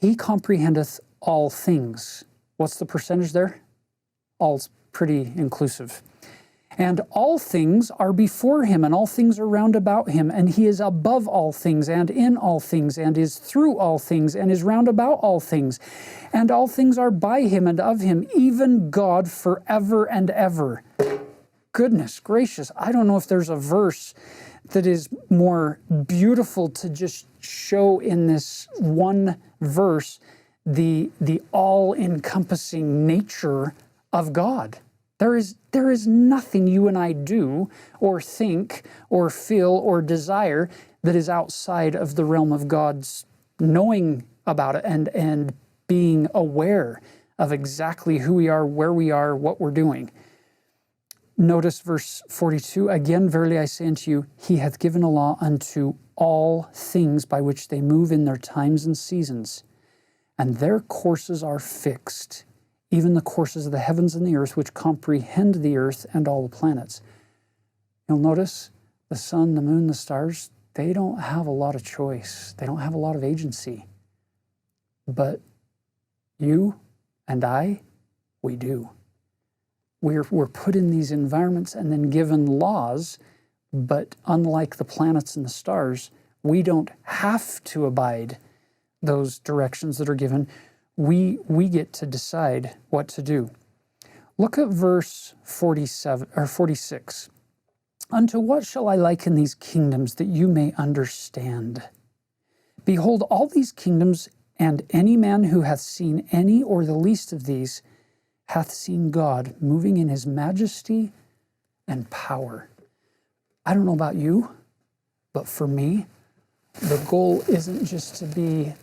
He comprehendeth all things. What's the percentage there? All's pretty inclusive. And all things are before him, and all things are round about him, and he is above all things, and in all things, and is through all things, and is round about all things. And all things are by him and of him, even God forever and ever. Goodness gracious, I don't know if there's a verse that is more beautiful to just show in this one verse the all-encompassing nature of God. There is nothing you and I do or think or feel or desire that is outside of the realm of God's knowing about it and being aware of exactly who we are, where we are, what we're doing. Notice verse 42, again, verily I say unto you, he hath given a law unto all things by which they move in their times and seasons, and their courses are fixed, even the courses of the heavens and the earth, which comprehend the earth and all the planets. You'll notice the sun, the moon, the stars, they don't have a lot of choice. They don't have a lot of agency. But you and I, we do. We're put in these environments and then given laws, but unlike the planets and the stars, we don't have to abide those directions that are given. We get to decide what to do. Look at verse 47 or 46. Unto what shall I liken these kingdoms, that you may understand? Behold, all these kingdoms, and any man who hath seen any or the least of these hath seen God moving in his majesty and power. I don't know about you, but for me, the goal isn't just to be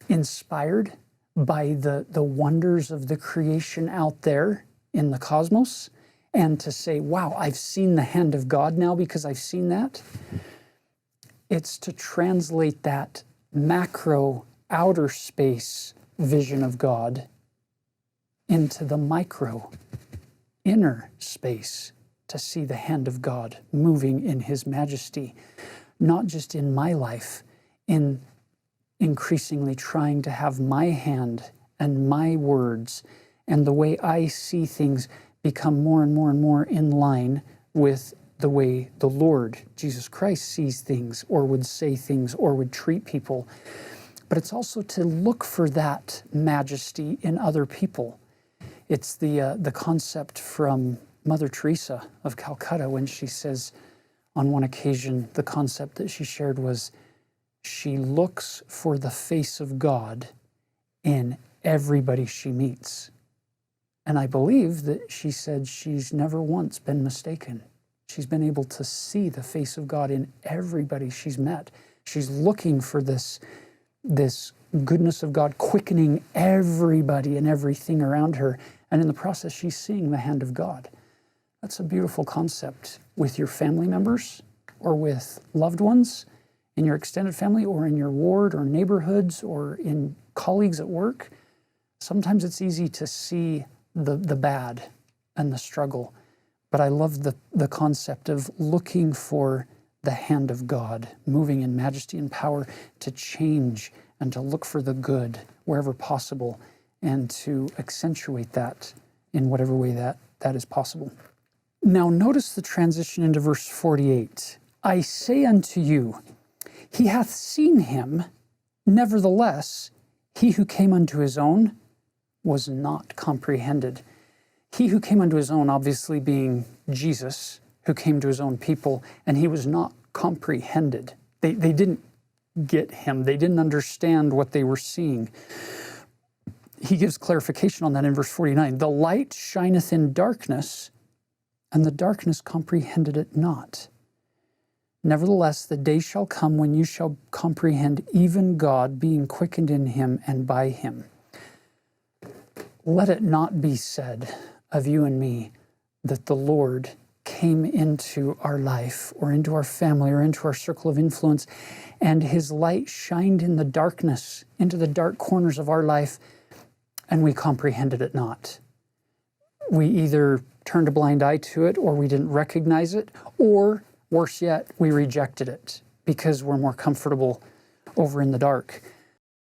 inspired by the wonders of the creation out there in the cosmos and to say, wow, I've seen the hand of God now because I've seen that. It's to translate that macro outer space vision of God into the micro inner space, to see the hand of God moving in his majesty, not just in my life, in increasingly trying to have my hand and my words and the way I see things become more and more and more in line with the way the Lord Jesus Christ sees things or would say things or would treat people. But it's also to look for that majesty in other people. It's the concept from Mother Teresa of Calcutta when she says on one occasion, the concept that she shared was, she looks for the face of God in everybody she meets. And I believe that she said she's never once been mistaken. She's been able to see the face of God in everybody she's met. She's looking for this goodness of God quickening everybody and everything around her. And in the process, she's seeing the hand of God. That's a beautiful concept with your family members or with loved ones in your extended family or in your ward or neighborhoods or in colleagues at work. Sometimes it's easy to see the bad and the struggle, but I love the concept of looking for the hand of God moving in majesty and power to change and to look for the good wherever possible and to accentuate that in whatever way that is possible. Now notice the transition into verse 48. I say unto you, he hath seen him, nevertheless, he who came unto his own was not comprehended. He who came unto his own, obviously being Jesus, who came to his own people, and he was not comprehended. They didn't get him. They didn't understand what they were seeing. He gives clarification on that in verse 49. The light shineth in darkness, and the darkness comprehended it not. Nevertheless, the day shall come when you shall comprehend even God, being quickened in him and by him. Let it not be said of you and me that the Lord came into our life or into our family or into our circle of influence and his light shined in the darkness, into the dark corners of our life, and we comprehended it not. We either turned a blind eye to it, or we didn't recognize it, or worse yet, we rejected it because we're more comfortable over in the dark.